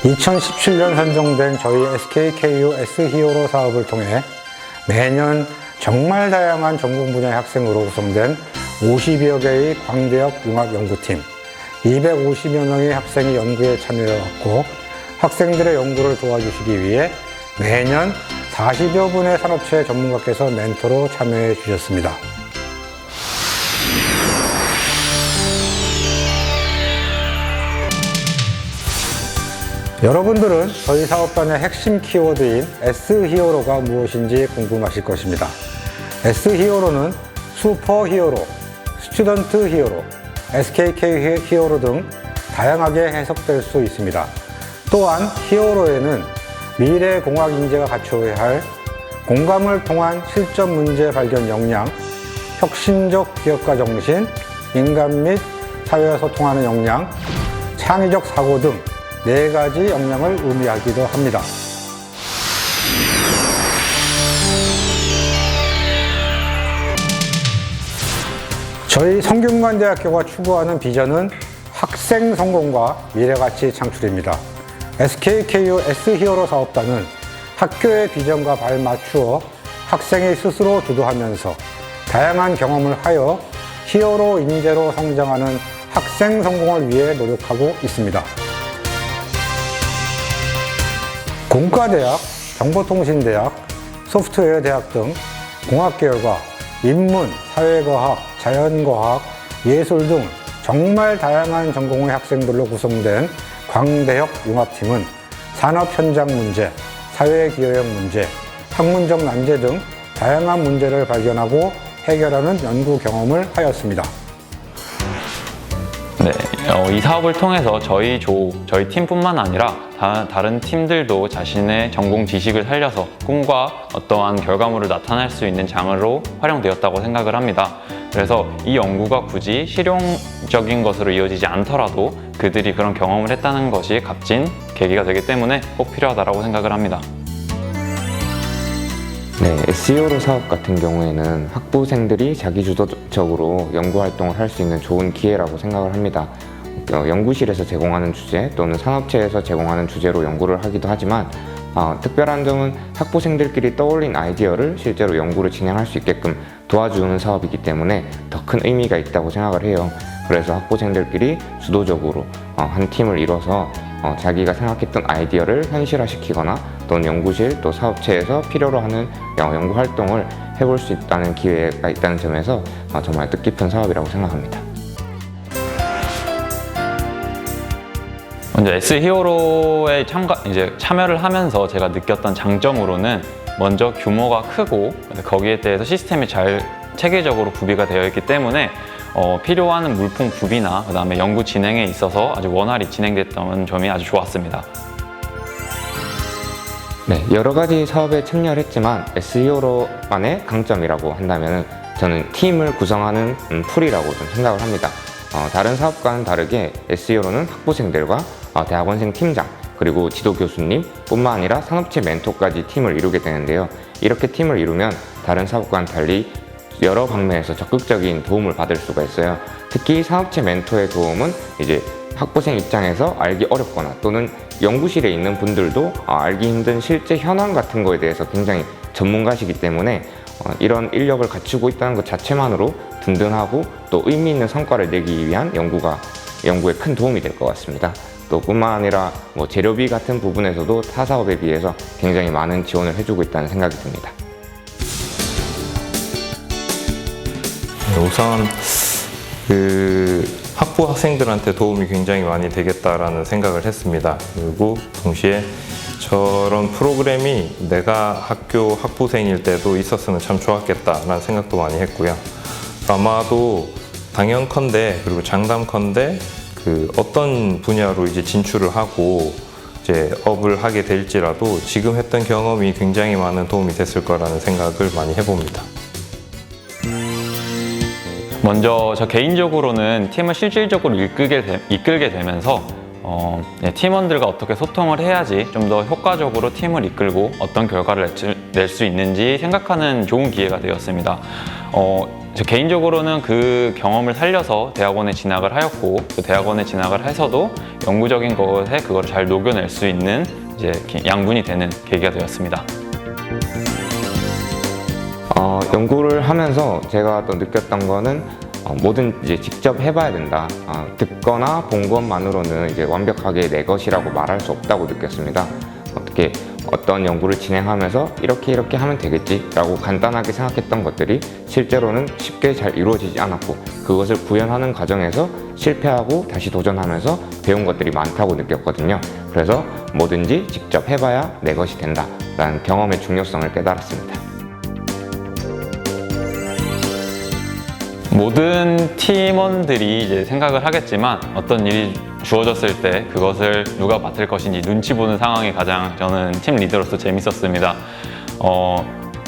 2017년 선정된 저희 SKKU S히어로 사업을 통해 매년 정말 다양한 전공 분야의 학생으로 구성된 50여 개의 광대역 융합연구팀, 250여 명의 학생이 연구에 참여해왔고 학생들의 연구를 도와주시기 위해 매년 40여 분의 산업체 전문가께서 멘토로 참여해 주셨습니다. 여러분들은 저희 사업단의 핵심 키워드인 S히어로가 무엇인지 궁금하실 것입니다. S히어로는 슈퍼히어로, 스튜던트 히어로, SKK 히어로 등 다양하게 해석될 수 있습니다. 또한 히어로에는 미래 공학 인재가 갖추어야 할 공감을 통한 실전 문제 발견 역량, 혁신적 기업가 정신, 인간 및 사회와 소통하는 역량, 창의적 사고 등 4가지 역량을 의미하기도 합니다. 저희 성균관대학교가 추구하는 비전은 학생 성공과 미래가치 창출입니다. SKKU S히어로 사업단은 학교의 비전과 발맞추어 학생이 스스로 주도하면서 다양한 경험을 하여 히어로 인재로 성장하는 학생 성공을 위해 노력하고 있습니다. 공과대학, 정보통신대학, 소프트웨어대학 등 공학계열과 인문, 사회과학, 자연과학, 예술 등 정말 다양한 전공의 학생들로 구성된 광대역 융합팀은 산업 현장 문제, 사회 기여형 문제, 학문적 난제 등 다양한 문제를 발견하고 해결하는 연구 경험을 하였습니다. 네, 이 사업을 통해서 저희 팀뿐만 아니라 다른 팀들도 자신의 전공 지식을 살려서 꿈과 어떠한 결과물을 나타낼 수 있는 장으로 활용되었다고 생각을 합니다. 그래서 이 연구가 굳이 실용적인 것으로 이어지지 않더라도 그들이 그런 경험을 했다는 것이 값진 계기가 되기 때문에 꼭 필요하다고 생각을 합니다. 네, S히어로 사업 같은 경우에는 학부생들이 자기주도적으로 연구활동을 할 수 있는 좋은 기회라고 생각을 합니다. 연구실에서 제공하는 주제 또는 산업체에서 제공하는 주제로 연구를 하기도 하지만 특별한 점은 학부생들끼리 떠올린 아이디어를 실제로 연구를 진행할 수 있게끔 도와주는 사업이기 때문에 더 큰 의미가 있다고 생각을 해요. 그래서 학부생들끼리 주도적으로 한 팀을 이뤄서 자기가 생각했던 아이디어를 현실화시키거나 또는 연구실 또 사업체에서 필요로 하는 연구 활동을 해볼 수 있다는 기회가 있다는 점에서 정말 뜻깊은 사업이라고 생각합니다. 먼저 S히어로에 참여를 하면서 제가 느꼈던 장점으로는 먼저 규모가 크고 거기에 대해서 시스템이 잘 체계적으로 구비가 되어 있기 때문에 필요한 물품 구비나 그다음에 연구 진행에 있어서 아주 원활히 진행됐던 점이 아주 좋았습니다. 네, 여러 가지 사업에 참여를 했지만 S히어로만의 강점이라고 한다면 저는 팀을 구성하는 풀이라고 좀 생각을 합니다. 다른 사업과는 다르게 S히어로는 학부생들과 대학원생 팀장 그리고 지도 교수님 뿐만 아니라 산업체 멘토까지 팀을 이루게 되는데요. 이렇게 팀을 이루면 다른 사업과는 달리 여러 방면에서 적극적인 도움을 받을 수가 있어요. 특히 산업체 멘토의 도움은 이제 학부생 입장에서 알기 어렵거나 또는 연구실에 있는 분들도 알기 힘든 실제 현황 같은 거에 대해서 굉장히 전문가시기 때문에 이런 인력을 갖추고 있다는 것 자체만으로 든든하고 또 의미 있는 성과를 내기 위한 연구에 큰 도움이 될 것 같습니다. 또 뿐만 아니라 재료비 같은 부분에서도 타 사업에 비해서 굉장히 많은 지원을 해주고 있다는 생각이 듭니다. 우선 학부 학생들한테 도움이 굉장히 많이 되겠다라는 생각을 했습니다. 그리고 동시에 저런 프로그램이 내가 학교 학부생일 때도 있었으면 참 좋았겠다라는 생각도 많이 했고요. 아마도 당연컨대 그리고 장담컨대 어떤 분야로 이제 진출을 하고 이제 업을 하게 될지라도 지금 했던 경험이 굉장히 많은 도움이 됐을 거라는 생각을 많이 해봅니다. 먼저 저 개인적으로는 팀을 실질적으로 이끌게 되면서 팀원들과 어떻게 소통을 해야지 좀 더 효과적으로 팀을 이끌고 어떤 결과를 낼 수 있는지 생각하는 좋은 기회가 되었습니다. 저 개인적으로는 그 경험을 살려서 대학원에 진학을 하였고, 그 대학원에 진학을 해서도 영구적인 것에 그걸 잘 녹여낼 수 있는 이제 양분이 되는 계기가 되었습니다. 연구를 하면서 제가 또 느꼈던 거는 뭐든 이제 직접 해봐야 된다. 듣거나 본 것만으로는 이제 완벽하게 내 것이라고 말할 수 없다고 느꼈습니다. 어떤 연구를 진행하면서 이렇게 하면 되겠지라고 간단하게 생각했던 것들이 실제로는 쉽게 잘 이루어지지 않았고, 그것을 구현하는 과정에서 실패하고 다시 도전하면서 배운 것들이 많다고 느꼈거든요. 그래서 뭐든지 직접 해봐야 내 것이 된다라는 경험의 중요성을 깨달았습니다. 모든 팀원들이 이제 생각을 하겠지만 어떤 일이 주어졌을 때 그것을 누가 맡을 것인지 눈치 보는 상황이 가장 저는 팀 리더로서 재밌었습니다.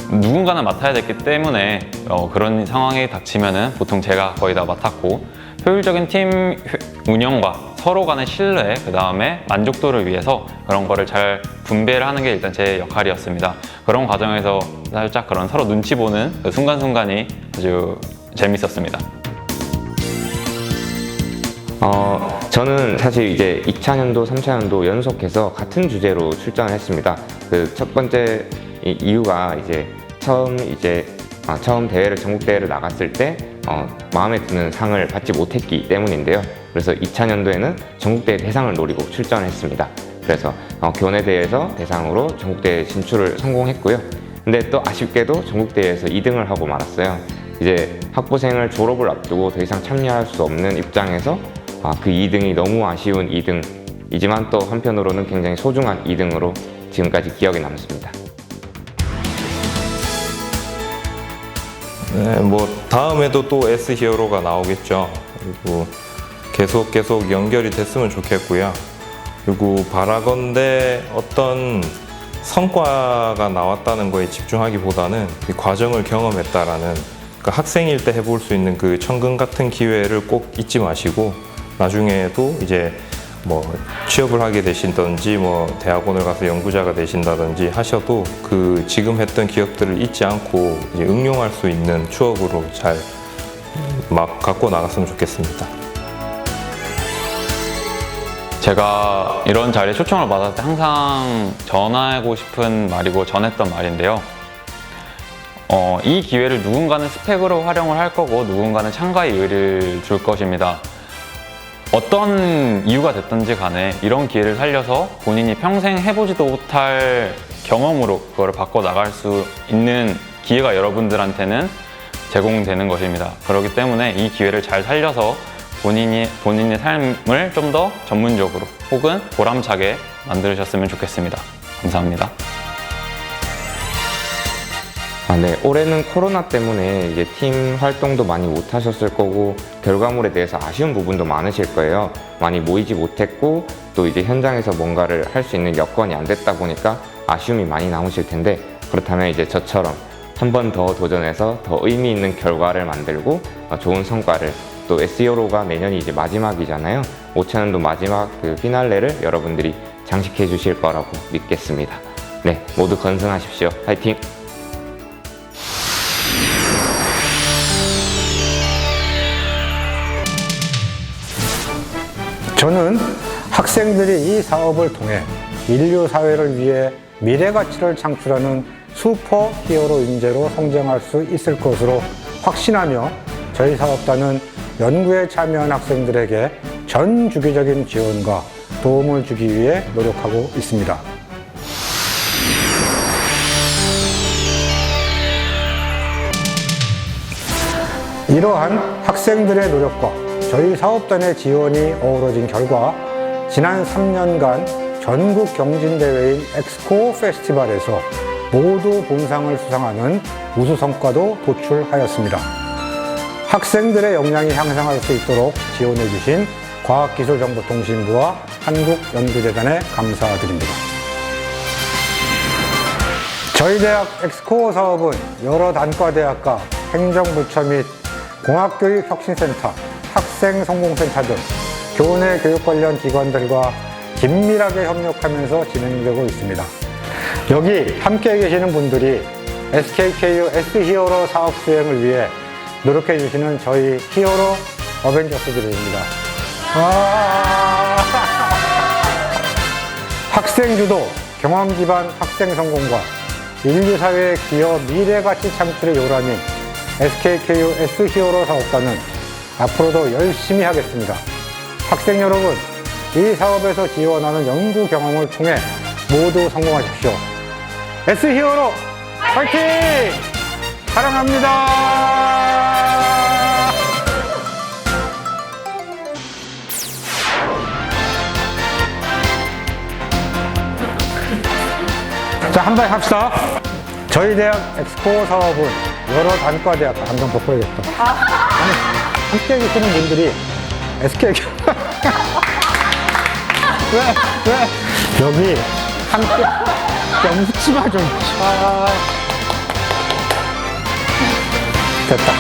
누군가는 맡아야 됐기 때문에 그런 상황이 닥치면은 보통 제가 거의 다 맡았고, 효율적인 팀 운영과 서로 간의 신뢰, 그 다음에 만족도를 위해서 그런 거를 잘 분배를 하는 게 일단 제 역할이었습니다. 그런 과정에서 살짝 그런 서로 눈치 보는 그 순간순간이 아주 재밌었습니다. 저는 사실 이제 2차년도, 3차년도 연속해서 같은 주제로 출전을 했습니다. 그 첫 번째 이유가 이제 처음 대회를, 전국 대회를 나갔을 때 마음에 드는 상을 받지 못했기 때문인데요. 그래서 2차년도에는 전국대회 대상을 노리고 출전을 했습니다. 그래서 교내대회에서 대상으로 전국대회 진출을 성공했고요. 근데 또 아쉽게도 전국대회에서 2등을 하고 말았어요. 이제 학부생을 졸업을 앞두고 더 이상 참여할 수 없는 입장에서 그 2등이 너무 아쉬운 2등이지만 또 한편으로는 굉장히 소중한 2등으로 지금까지 기억에 남습니다. 네, 뭐 다음에도 또 S 히어로가 나오겠죠. 그리고 계속 연결이 됐으면 좋겠고요. 그리고 바라건대 어떤 성과가 나왔다는 거에 집중하기보다는 이 과정을 경험했다라는, 그러니까 학생일 때 해볼 수 있는 그 천금 같은 기회를 꼭 잊지 마시고, 나중에도 이제 뭐 취업을 하게 되신다든지 뭐 대학원을 가서 연구자가 되신다든지 하셔도 그 지금 했던 기억들을 잊지 않고 이제 응용할 수 있는 추억으로 잘 막 갖고 나갔으면 좋겠습니다. 제가 이런 자리에 초청을 받았을 때 항상 전하고 싶은 말이고 전했던 말인데요. 이 기회를 누군가는 스펙으로 활용을 할 거고 누군가는 참가의 의의를 줄 것입니다. 어떤 이유가 됐든지 간에 이런 기회를 살려서 본인이 평생 해보지도 못할 경험으로 그걸 바꿔 나갈 수 있는 기회가 여러분들한테는 제공되는 것입니다. 그렇기 때문에 이 기회를 잘 살려서 본인의 삶을 좀 더 전문적으로 혹은 보람차게 만드셨으면 좋겠습니다. 감사합니다. 네, 올해는 코로나 때문에 이제 팀 활동도 많이 못 하셨을 거고 결과물에 대해서 아쉬운 부분도 많으실 거예요. 많이 모이지 못했고 또 이제 현장에서 뭔가를 할 수 있는 여건이 안 됐다 보니까 아쉬움이 많이 남으실 텐데, 그렇다면 이제 저처럼 한 번 더 도전해서 더 의미 있는 결과를 만들고 좋은 성과를, 또 SEO로가 내년이 이제 마지막이잖아요. 5차년도 마지막 그 피날레를 여러분들이 장식해 주실 거라고 믿겠습니다. 네, 모두 건승하십시오. 화이팅! 저는 학생들이 이 사업을 통해 인류 사회를 위해 미래 가치를 창출하는 슈퍼 히어로 인재로 성장할 수 있을 것으로 확신하며 저희 사업단은 연구에 참여한 학생들에게 전 주기적인 지원과 도움을 주기 위해 노력하고 있습니다. 이러한 학생들의 노력과 저희 사업단의 지원이 어우러진 결과 지난 3년간 전국 경진대회인 엑스코어 페스티벌에서 모두 본상을 수상하는 우수 성과도 도출하였습니다. 학생들의 역량이 향상할 수 있도록 지원해 주신 과학기술정보통신부와 한국연구재단에 감사드립니다. 저희 대학 엑스코어 사업은 여러 단과대학과 행정부처 및 공학교육혁신센터, 학생성공센터 등 교내 교육 관련 기관들과 긴밀하게 협력하면서 진행되고 있습니다. 여기 함께 계시는 분들이 SKKU S히어로 사업 수행을 위해 노력해 주시는 저희 히어로 어벤져스들입니다. 학생 주도, 경험 기반 학생 성공과 인류 사회의 기여 미래 가치 창출의 요람인 SKKU S히어로 사업단은 앞으로도 열심히 하겠습니다. 학생 여러분, 이 사업에서 지원하는 연구 경험을 통해 모두 성공하십시오. S히어로 파이팅! 사랑합니다. 자, 한 번 합시다. 저희 대학 엑스코어 사업은 여러 단과대학, 안경 벗어야겠다. 아니, 함께 계시는 분들이 SK 왜? 여기 함께 야, 웃지 마 좀. 됐다.